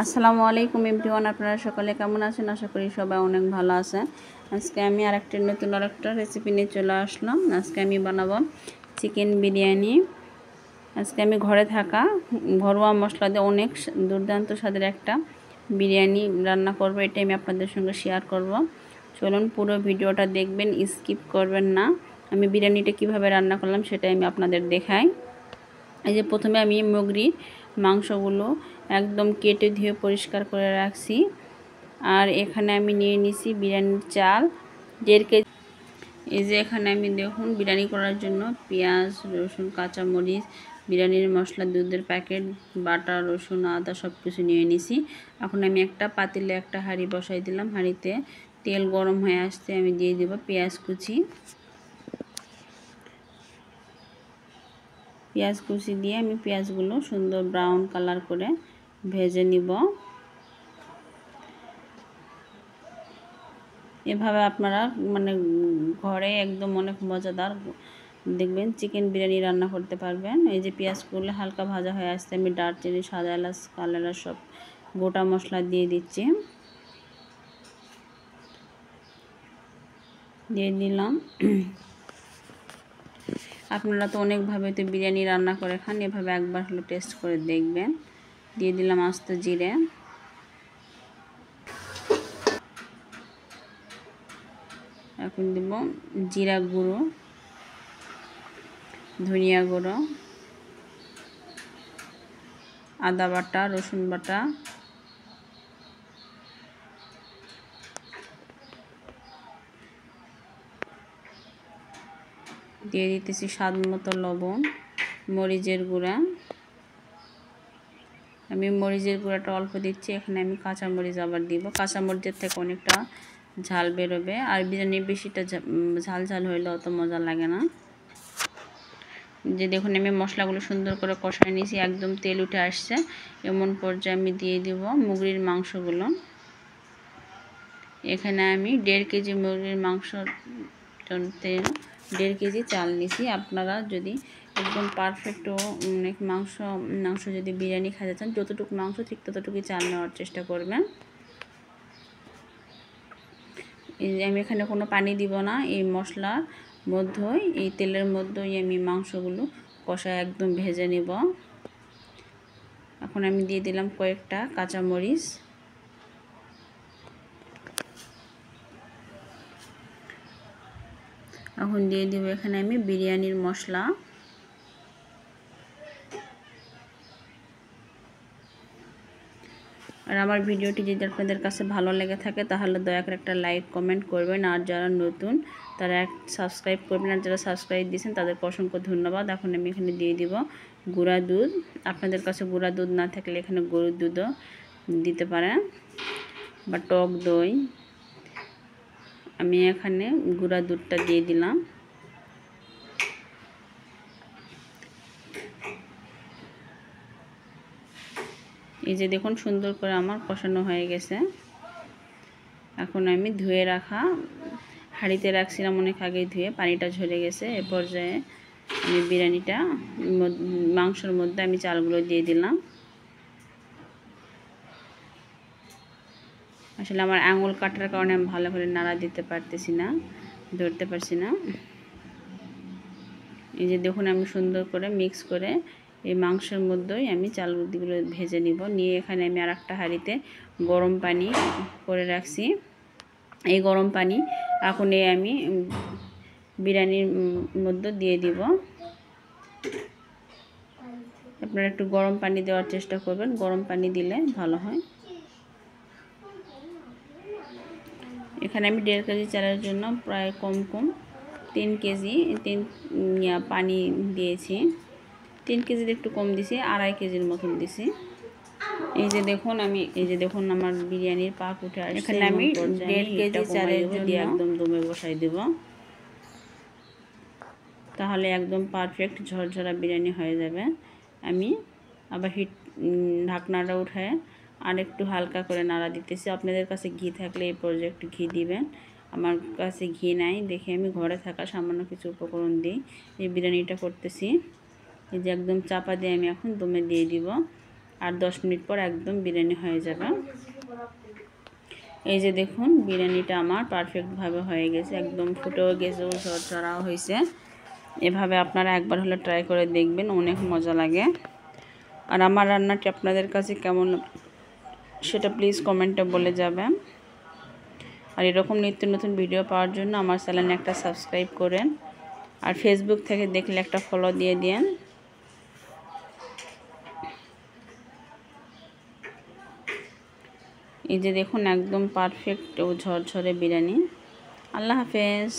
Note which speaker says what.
Speaker 1: আসসালামু আলাইকুম এভরিওয়ান, আপনারা সকলে কেমন আছেন? আশা করি সবাই অনেক ভালো আছেন। আজকে আমি নতুন আরেকটা রেসিপি নিয়ে চলে আসলাম। আজকে আমি বানাবো চিকেন বিরিয়ানি। আজকে আমি ঘরে থাকা ঘরোয়া মশলা দিয়ে অনেক দুর্দান্ত স্বাদের একটা বিরিয়ানি রান্না করব। এটাই আমি আপনাদের সঙ্গে শেয়ার করব। চলুন পুরো ভিডিওটা দেখবেন, স্কিপ করবেন না। আমি বিরিয়ানিটা কিভাবে রান্না করলাম সেটাই আমি আপনাদের দেখাই। এই যে প্রথমে আমি মুরগির মাংসগুলো একদম কেটে ধুয়ে পরিষ্কার করে রাখছি। আর এখানে আমি নিয়ে নিছি বিরিয়ানির চাল 1.5 কেজি। এই যে এখানে আমি দেখুন বিরিয়ানি করার জন্য পেঁয়াজ, রসুন, কাঁচামরিচ, বিরিয়ানির মশলা, দুধের প্যাকেট, বাটা, রসুন, আদা সব কিছু নিয়ে নিছি। এখন আমি একটা পাতিলে একটা হাঁড়ি বসাই দিলাম। হাঁড়িতে তেল গরম হয়ে আসতে আমি দিয়ে দেব পেঁয়াজ কুচি। পেঁয়াজ কুচি দিয়ে আমি পেঁয়াজগুলো সুন্দর ব্রাউন কালার করে ভেজে নিব। এভাবে আপনারা ঘরে একদম অনেক মজাদার দেখবেন চিকেন বিরিয়ানি রান্না করতে পারবেন। এই যে পেঁয়াজগুলো হালকা ভাজা হয়ে আসতে আমি দারচিনি, সাদা এলাচ, কালো এলাচ সব গোটা মশলা দিয়ে দিচ্ছি। দিয়ে দিলাম। আপনারা তো অনেকভাবে তো বিরিয়ানি রান্না করে খান, এভাবে একবার হলো টেস্ট করে দেখবেন। দিয়ে দিলাম আস্ত জিরে। এখন দেব জিরা গুঁড়ো, ধনিয়া গুঁড়ো, আদা বাটা, রসুন বাটা, দিয়ে দিতেছি স্বাদ মতো লবণ, মরিচের গুঁড়া। আমি মরিচের গুঁড়াটা অল্প দিচ্ছি। এখানে আমি কাঁচামরিচ আবার দিব। কাঁচামরিচের থেকে অনেকটা ঝাল বেরোবে। আর বিরিয়ানি বেশিটা ঝাল ঝাল হইলে অত মজা লাগে না। যে দেখুন আমি মশলাগুলো সুন্দর করে কষায় নিয়েছি, একদম তেল উঠে আসছে। এমন পর্যায়ে আমি দিয়ে দিব মুরগির মাংসগুলো। এখানে আমি 1.5 কেজি মুরগির মাংস 1.5 কেজি চাল নিছি। আপনারা যদি একদম পারফেক্ট অনেক মাংস যদি বিরিয়ানি খেতে চান, যতটুকু মাংস ঠিক ততটুকুই চাল নেওয়ার চেষ্টা করবেন। আমি এখানে কোনো পানি দিব না। এই মশলার মধ্যেই, এই তেলের মধ্যেই আমি মাংসগুলো কষায় একদম ভেজে নেব। এখন আমি দিয়ে দিলাম কয়েকটা কাঁচামরিচ। এখন দিয়ে দিব এখানে আমি বিরিয়ানির মশলা। আর আমার ভিডিওটি যদি আপনাদের কাছে ভালো লেগে থাকে তাহলে দয়া করে একটা লাইক কমেন্ট করবেন। আর যারা নতুন তারা সাবস্ক্রাইব করবেন। আর যারা সাবস্ক্রাইব দিয়েছেন তাদেরকে অসংখ্য ধন্যবাদ। এখন আমি এখানে দিয়ে দিব গুঁড়া দুধ। আপনাদের কাছে গুঁড়া দুধ না থাকলে এখানে গরুর দুধও দিতে পারেন বা টক দই। আমি এখানে গুঁড়া দুধটা দিয়ে দিলাম। এই যে দেখুন সুন্দর করে আমার কষানো হয়ে গেছে। এখন আমি ধুয়ে রাখা হাঁড়িতে রাখছিলাম অনেক আগে ধুয়ে, পানিটা ঝরে গেছে। এ পর্যায়ে আমি বিরিয়ানিটা মাংসের মধ্যে আমি চালগুলো দিয়ে দিলাম। আসলে আমার আঙুল কাটার কারণে আমি ভালো করে নাড়া দিতে পারতেছি না, ধরতে পারছি না। এই যে দেখুন আমি সুন্দর করে মিক্স করে এই মাংসের মধ্যেই আমি চালগুলো ভেজে নিব। নিয়ে এখানে আমি আরেকটা হাঁড়িতে গরম পানি করে রাখছি। এই গরম পানি এখন আমি বিরিয়ানির মধ্যে দিয়ে দিব। আপনারা একটু গরম পানি দেওয়ার চেষ্টা করবেন, গরম পানি দিলে ভালো হয়। এখানে আমি 1.5 কেজি চালের জন্য প্রায় কম 3 কেজি পানি দিয়েছি। 3 কেজির একটু কম দিছি, 2.5 কেজির মতন দিছি। এই যে দেখুন আমার বিরিয়ানির পাক উঠে আসছে। এখানে আমি 1.5 কেজি চালের জন্য একদম দমে বসাই দেব। তাহলে একদম পারফেক্ট ঝরঝরা বিরিয়ানি হয়ে যাবে। আমি আবার ঢাকনাটা উঠায় আর একটু হালকা করে নাড়া দিতেছি। আপনাদের কাছে ঘি থাকলে এই পর্যায়ে একটু ঘি দিবেন। আমার কাছে ঘি নাই দেখে আমি ঘরে থাকা সামান্য কিছু উপকরণ দিই এই বিরিয়ানিটা করতেছি। এই যে একদম চাপা দিয়ে আমি এখন দমে দিয়ে দিব। আর 10 মিনিট পর একদম বিরিয়ানি হয়ে যাবে। এই যে দেখুন বিরিয়ানিটা আমার পারফেক্টভাবে হয়ে গেছে, একদম ফুটেও গেছে, ঝরঝরাও হয়েছে। এভাবে আপনারা একবার হলে ট্রাই করে দেখবেন, অনেক মজা লাগে। আর আমার রান্নাটি আপনাদের কাছে কেমন সেটা প্লিজ কমেন্টে বলে যাবেন। আর এরকম নিত্য নতুন ভিডিও পাওয়ার জন্য আমার চ্যানেলে একটা সাবস্ক্রাইব করেন, আর ফেসবুক থেকে দেখলে একটা ফলো দিয়ে দিন। এই যে দেখুন একদম পারফেক্ট ও ঝরঝরে বিরিয়ানি। আল্লাহ হাফেজ।